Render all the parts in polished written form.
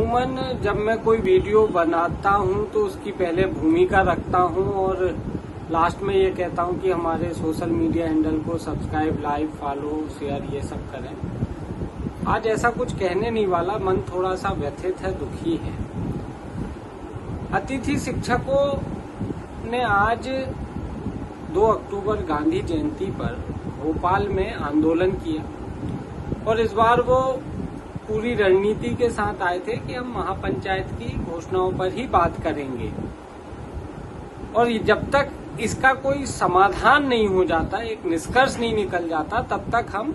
अमूमन जब मैं कोई वीडियो बनाता हूं तो उसकी पहले भूमिका रखता हूं और लास्ट में ये कहता हूं कि हमारे सोशल मीडिया हैंडल को सब्सक्राइब, लाइक, फॉलो, शेयर ये सब करें। आज ऐसा कुछ कहने नहीं वाला, मन थोड़ा सा व्यथित है, दुखी है। अतिथि शिक्षकों ने आज 2 अक्टूबर गांधी जयंती पर भोपाल में आंदोलन किया और इस बार वो पूरी रणनीति के साथ आए थे कि हम महापंचायत की घोषणाओं पर ही बात करेंगे और जब तक इसका कोई समाधान नहीं हो जाता, एक निष्कर्ष नहीं निकल जाता, तब तक हम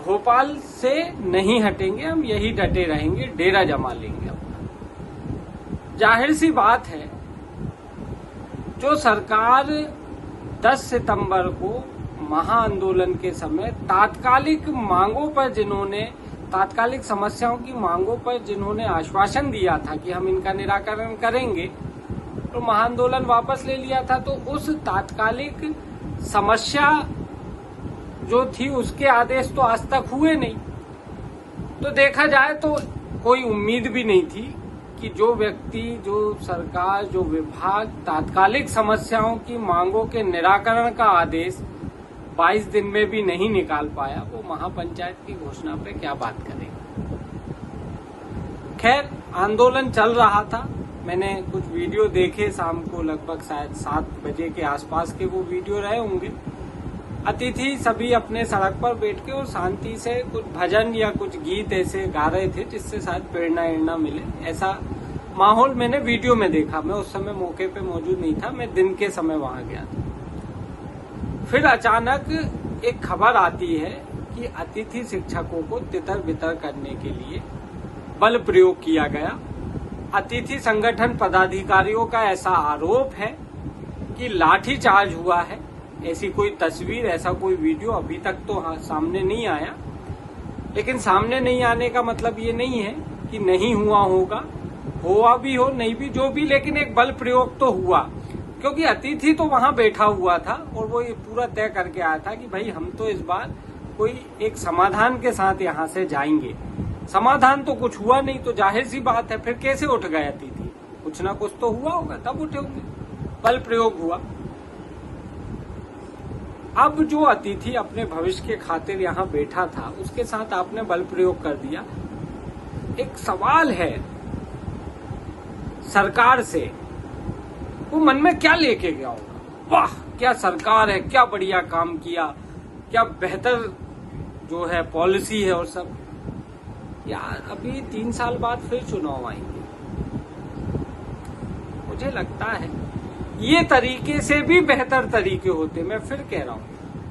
भोपाल से नहीं हटेंगे, हम यही डटे रहेंगे, डेरा जमा लेंगे अपना। जाहिर सी बात है, जो सरकार 10 सितंबर को महाआंदोलन के समय तात्कालिक समस्याओं की मांगों पर जिन्होंने आश्वासन दिया था कि हम इनका निराकरण करेंगे, तो महाआंदोलन वापस ले लिया था, तो उस तात्कालिक समस्या जो थी उसके आदेश तो आज तक हुए नहीं। तो देखा जाए तो कोई उम्मीद भी नहीं थी कि जो व्यक्ति, जो सरकार, जो विभाग तात्कालिक समस्याओं की मांगों के निराकरण का आदेश 22 दिन में भी नहीं निकाल पाया, वो महापंचायत की घोषणा पे क्या बात करेगा। खैर, आंदोलन चल रहा था। मैंने कुछ वीडियो देखे शाम को, लगभग शायद 7 बजे के आसपास के वो वीडियो रहे होंगे। अतिथि सभी अपने सड़क पर बैठ के और शांति से कुछ भजन या कुछ गीत ऐसे गा रहे थे जिससे शायद प्रेरणा मिले, ऐसा माहौल मैंने वीडियो में देखा। मैं उस समय मौके पे मौजूद नहीं था, मैं दिन के समय वहां गया था। फिर अचानक एक खबर आती है कि अतिथि शिक्षकों को तितर बितर करने के लिए बल प्रयोग किया गया। अतिथि संगठन पदाधिकारियों का ऐसा आरोप है कि लाठीचार्ज हुआ है। ऐसी कोई तस्वीर, ऐसा कोई वीडियो अभी तक तो सामने नहीं आया, लेकिन सामने नहीं आने का मतलब ये नहीं है कि नहीं हुआ होगा। हुआ भी हो, नहीं भी, जो भी, लेकिन एक बल प्रयोग तो हुआ, क्योंकि अतिथि तो वहां बैठा हुआ था और वो ये पूरा तय करके आया था कि भाई हम तो इस बार कोई एक समाधान के साथ यहाँ से जाएंगे। समाधान तो कुछ हुआ नहीं, तो जाहिर सी बात है फिर कैसे उठ गए अतिथि? कुछ ना कुछ तो हुआ होगा, तब उठे होंगे। बल प्रयोग हुआ। अब जो अतिथि अपने भविष्य के खातिर यहाँ बैठा था, उसके साथ आपने बल प्रयोग कर दिया। एक सवाल है सरकार से, वो मन में क्या लेके गया होगा? वाह, क्या सरकार है, क्या बढ़िया काम किया, क्या बेहतर जो है पॉलिसी है और सब। यार, अभी 3 साल बाद फिर चुनाव आएंगे। मुझे लगता है ये तरीके से भी बेहतर तरीके होते। मैं फिर कह रहा हूँ,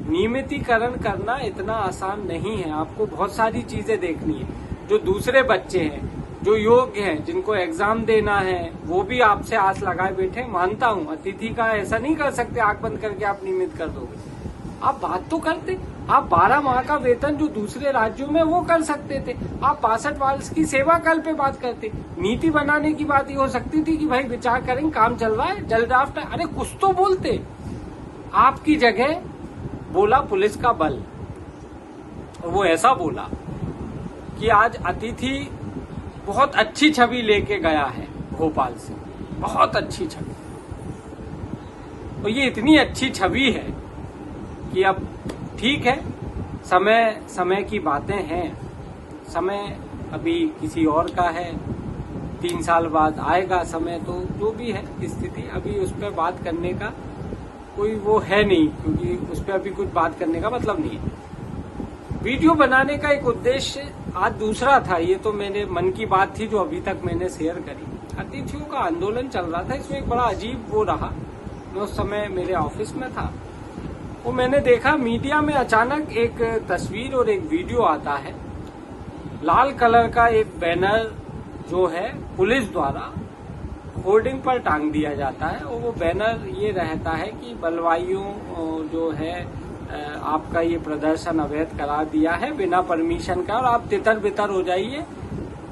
नियमितीकरण करना इतना आसान नहीं है। आपको बहुत सारी चीजें देखनी है। जो दूसरे बच्चे हैं, जो योग्य हैं, जिनको एग्जाम देना है, वो भी आपसे आस लगाए बैठे। मानता हूं, अतिथि का ऐसा नहीं कर सकते आंख बंद करके आप नियमित कर दोगे। आप बात तो करते। आप 12 माह का वेतन जो दूसरे राज्यों में वो कर सकते थे। आप 62 वर्ष की सेवा काल पे बात करते। नीति बनाने की बात ये हो सकती थी कि भाई विचार करेंगे, काम चल रहा है, जल ड्राफ्ट है, अरे कुछ तो बोलते। आपकी जगह बोला पुलिस का बल, और वो ऐसा बोला कि आज अतिथि बहुत अच्छी छवि लेके गया है भोपाल से, बहुत अच्छी छवि। और ये इतनी अच्छी छवि है कि अब ठीक है, समय की बातें हैं। समय अभी किसी और का है, 3 साल बाद आएगा समय, तो जो भी है स्थिति, अभी उस पर बात करने का कोई वो है नहीं, क्योंकि उस पर अभी कुछ बात करने का मतलब नहीं है। वीडियो बनाने का एक उद्देश्य आज दूसरा था। ये तो मेरे मन की बात थी जो अभी तक मैंने शेयर करी। अतिथियों का आंदोलन चल रहा था, इसमें एक बड़ा अजीब वो रहा। मैं उस समय मेरे ऑफिस में था, वो मैंने देखा मीडिया में अचानक एक तस्वीर और एक वीडियो आता है। लाल कलर का एक बैनर जो है पुलिस द्वारा होर्डिंग पर टांग दिया जाता है, और वो बैनर ये रहता है कि बलवाइयों जो है आपका ये प्रदर्शन अवैध करार दिया है बिना परमिशन का, और आप तितर बितर हो जाइए,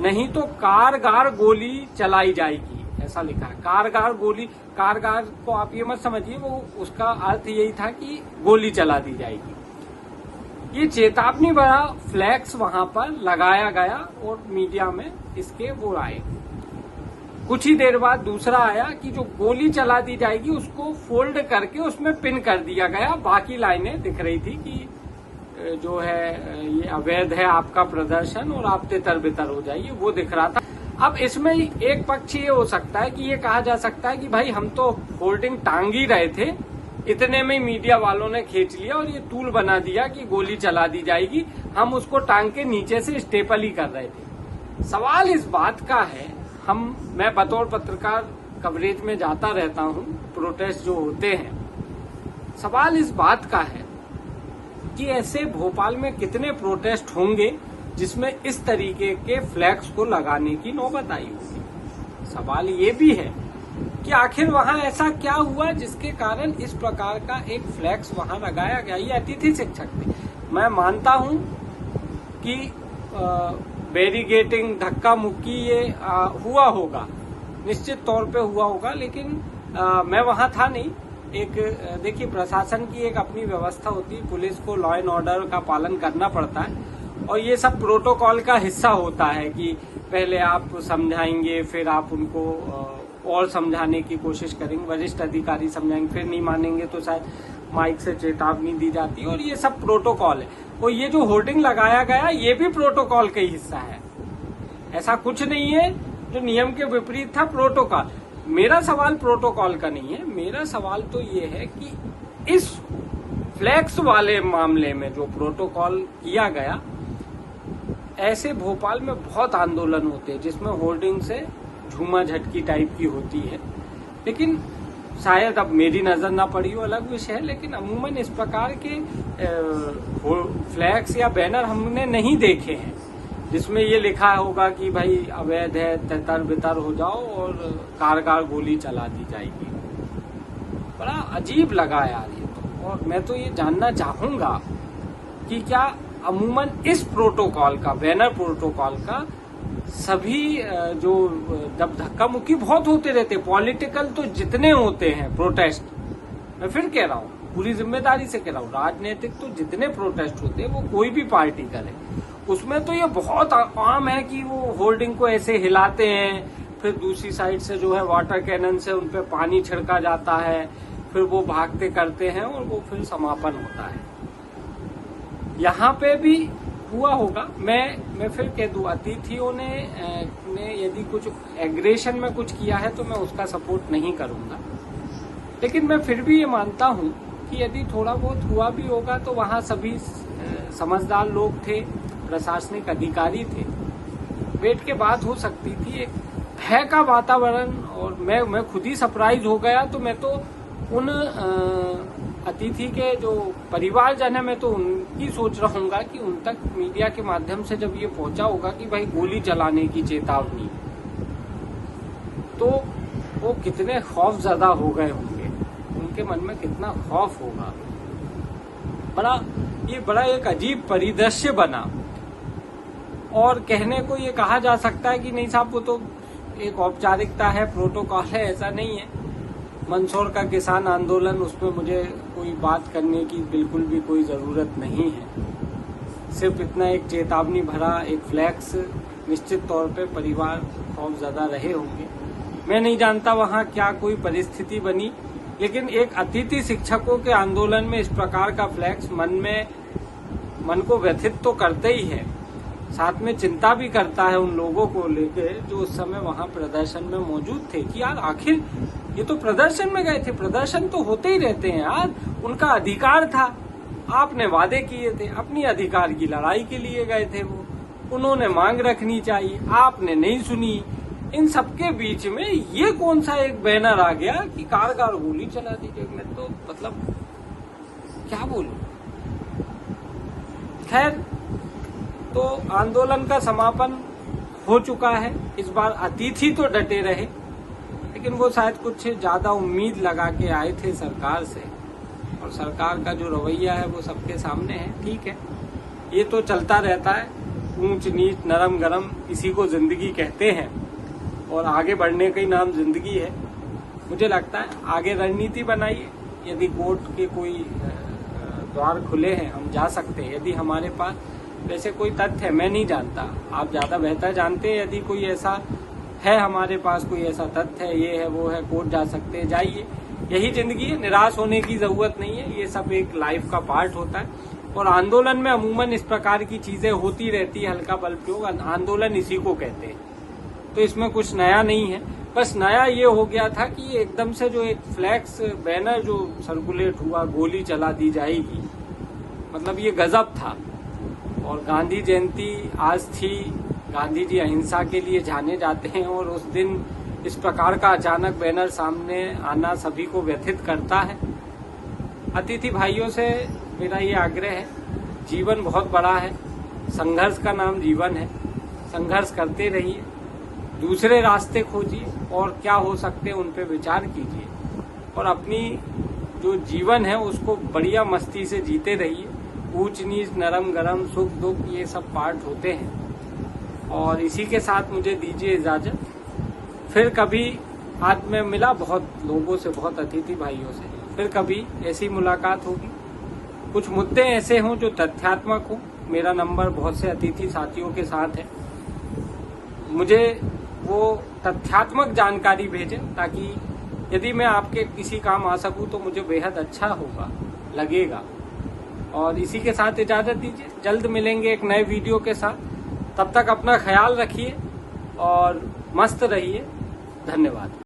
नहीं तो कारगार गोली चलाई जाएगी, ऐसा लिखा है। कारगार गोली, कारगार को आप ये मत समझिए, वो उसका अर्थ यही था कि गोली चला दी जाएगी। ये चेतावनी भरा फ्लैक्स वहां पर लगाया गया और मीडिया में इसके वो आए। कुछ ही देर बाद दूसरा आया कि जो गोली चला दी जाएगी उसको फोल्ड करके उसमें पिन कर दिया गया। बाकी लाइनें दिख रही थी कि जो है ये अवैध है आपका प्रदर्शन और आप तितर बितर हो जाइए, वो दिख रहा था। अब इसमें एक पक्ष ये हो सकता है कि ये कहा जा सकता है कि भाई हम तो होर्डिंग टांग ही रहे थे, इतने में मीडिया वालों ने खींच लिया और ये टूल बना दिया कि गोली चला दी जाएगी, हम उसको टांग के नीचे से स्टेपल ही कर रहे थे। सवाल इस बात का है, मैं बतौर पत्रकार कवरेज में जाता रहता हूं, प्रोटेस्ट जो होते हैं, सवाल इस बात का है कि ऐसे भोपाल में कितने प्रोटेस्ट होंगे जिसमें इस तरीके के फ्लैग्स को लगाने की नौबत आई होगी। सवाल ये भी है कि आखिर वहां ऐसा क्या हुआ जिसके कारण इस प्रकार का एक फ्लैक्स वहां लगाया गया। ये अतिथि शिक्षक थे। मैं मानता हूं कि बैरिगेटिंग, धक्का मुक्की ये हुआ होगा, निश्चित तौर पे हुआ होगा, लेकिन मैं वहां था नहीं। देखिए, प्रशासन की एक अपनी व्यवस्था होती है, पुलिस को लॉ एंड ऑर्डर का पालन करना पड़ता है और ये सब प्रोटोकॉल का हिस्सा होता है कि पहले आप समझाएंगे, फिर आप उनको और समझाने की कोशिश करेंगे, वरिष्ठ अधिकारी समझाएंगे, फिर नहीं मानेंगे तो शायद माइक से चेतावनी दी जाती है और ये सब प्रोटोकॉल है। और ये जो होर्डिंग लगाया गया ये भी प्रोटोकॉल का ही हिस्सा है, ऐसा कुछ नहीं है जो नियम के विपरीत था। प्रोटोकॉल, मेरा सवाल प्रोटोकॉल का नहीं है, मेरा सवाल तो ये है कि इस फ्लैक्स वाले मामले में जो प्रोटोकॉल किया गया, ऐसे भोपाल में बहुत आंदोलन होते हैं जिसमें होर्डिंग से झूमा झटकी टाइप की होती है, लेकिन शायद अब मेरी नजर ना पड़ी हो, अलग विषय है। लेकिन अमूमन इस प्रकार के फ्लैग्स या बैनर हमने नहीं देखे हैं जिसमें ये लिखा होगा कि भाई अवैध है, तितर बितर हो जाओ और कारगर गोली चला दी जाएगी। बड़ा अजीब लगा यार ये तो। और मैं तो ये जानना चाहूंगा कि क्या अमूमन इस प्रोटोकॉल का, बैनर प्रोटोकॉल का, सभी जो जब धक्का मुक्की बहुत होते रहते, पॉलिटिकल तो जितने होते हैं प्रोटेस्ट, मैं फिर कह रहा हूँ, पूरी जिम्मेदारी से कह रहा हूँ, राजनीतिक तो जितने प्रोटेस्ट होते हैं वो कोई भी पार्टी करे, उसमें तो ये बहुत आम है कि वो होर्डिंग को ऐसे हिलाते हैं, फिर दूसरी साइड से जो है वाटर कैनन से उनपे पानी छिड़का जाता है, फिर वो भागते करते हैं और वो फिर समापन होता है। यहाँ पे भी हुआ होगा। मैं फिर कह दूं, अतिथियों ने यदि कुछ एग्रेशन में कुछ किया है तो मैं उसका सपोर्ट नहीं करूंगा, लेकिन मैं फिर भी ये मानता हूं कि यदि थोड़ा बहुत हुआ भी होगा तो वहां सभी समझदार लोग थे, प्रशासनिक अधिकारी थे, बैठ के बात हो सकती थी। एक भय का वातावरण, और मैं खुद ही सरप्राइज हो गया। तो मैं तो उन अतिथि के जो परिवारजन है, मैं तो उनकी सोच रहूंगा कि उन तक मीडिया के माध्यम से जब ये पहुंचा होगा कि भाई गोली चलाने की चेतावनी, तो वो कितने खौफजदा हो गए होंगे, उनके मन में कितना खौफ होगा। बड़ा एक अजीब परिदृश्य बना। और कहने को ये कहा जा सकता है कि नहीं साहब, वो तो एक औपचारिकता है, प्रोटोकॉल है, ऐसा नहीं है। मंदसौर का किसान आंदोलन, उसमें मुझे कोई बात करने की बिल्कुल भी कोई जरूरत नहीं है। सिर्फ इतना एक चेतावनी भरा एक फ्लैक्स, निश्चित तौर पे परिवार खौफजदा रहे होंगे। मैं नहीं जानता वहां क्या कोई परिस्थिति बनी, लेकिन एक अतिथि शिक्षकों के आंदोलन में इस प्रकार का फ्लैक्स मन को व्यथित तो करते ही है, साथ में चिंता भी करता है उन लोगों को लेकर जो उस समय वहां प्रदर्शन में मौजूद थे कि यार आखिर ये तो प्रदर्शन में गए थे, प्रदर्शन तो होते ही रहते हैं यार, उनका अधिकार था, आपने वादे किए थे, अपनी अधिकार की लड़ाई के लिए गए थे वो, उन्होंने मांग रखनी चाहिए, आपने नहीं सुनी। इन सबके बीच में ये कौन सा एक बैनर आ गया कि कारगर गोली चला दीजिए। मैं तो मतलब क्या बोलूं। खैर, तो आंदोलन का समापन हो चुका है। इस बार अतिथि तो डटे रहे, लेकिन वो शायद कुछ ज्यादा उम्मीद लगा के आए थे सरकार से, और सरकार का जो रवैया है वो सबके सामने है। ठीक है, ये तो चलता रहता है, ऊंच नीच नरम गरम, इसी को जिंदगी कहते हैं, और आगे बढ़ने का ही नाम जिंदगी है। मुझे लगता है आगे रणनीति बनाइए, यदि कोर्ट के कोई द्वार खुले हैं, हम जा सकते हैं यदि हमारे पास वैसे कोई तथ्य है। मैं नहीं जानता, आप ज्यादा बेहतर जानते हैं। यदि कोई ऐसा है हमारे पास, कोई ऐसा तथ्य है, ये है वो है, कोर्ट जा सकते हैं, जाइए। यही जिंदगी है, निराश होने की जरूरत नहीं है। ये सब एक लाइफ का पार्ट होता है और आंदोलन में अमूमन इस प्रकार की चीजें होती रहती है। हल्का बल प्रयोग आंदोलन इसी को कहते हैं, तो इसमें कुछ नया नहीं है। बस नया ये हो गया था कि एकदम से जो एक फ्लैक्स बैनर जो सर्कुलेट हुआ, गोली चला दी जाएगी, मतलब ये गजब था। और गांधी जयंती आज थी, गांधी जी अहिंसा के लिए जाने जाते हैं और उस दिन इस प्रकार का अचानक बैनर सामने आना सभी को व्यथित करता है। अतिथि भाइयों से मेरा ये आग्रह है, जीवन बहुत बड़ा है, संघर्ष का नाम जीवन है, संघर्ष करते रहिए, दूसरे रास्ते खोजिए और क्या हो सकते हैं उन पे विचार कीजिए और अपनी जो जीवन है उसको बढ़िया मस्ती से जीते रहिए। ऊंच नीच, नरम गरम, सुख दुख, ये सब पार्ट होते हैं। और इसी के साथ मुझे दीजिए इजाजत। फिर कभी हाथ में मिला बहुत लोगों से, बहुत अतिथि भाइयों से, फिर कभी ऐसी मुलाकात होगी। कुछ मुद्दे ऐसे हों जो तथ्यात्मक हो, मेरा नंबर बहुत से अतिथि साथियों के साथ है, मुझे वो तथ्यात्मक जानकारी भेजें ताकि यदि मैं आपके किसी काम आ सकूं तो मुझे बेहद अच्छा होगा, लगेगा। और इसी के साथ इजाजत दीजिए, जल्द मिलेंगे एक नए वीडियो के साथ। तब तक अपना ख्याल रखिए और मस्त रहिए। धन्यवाद।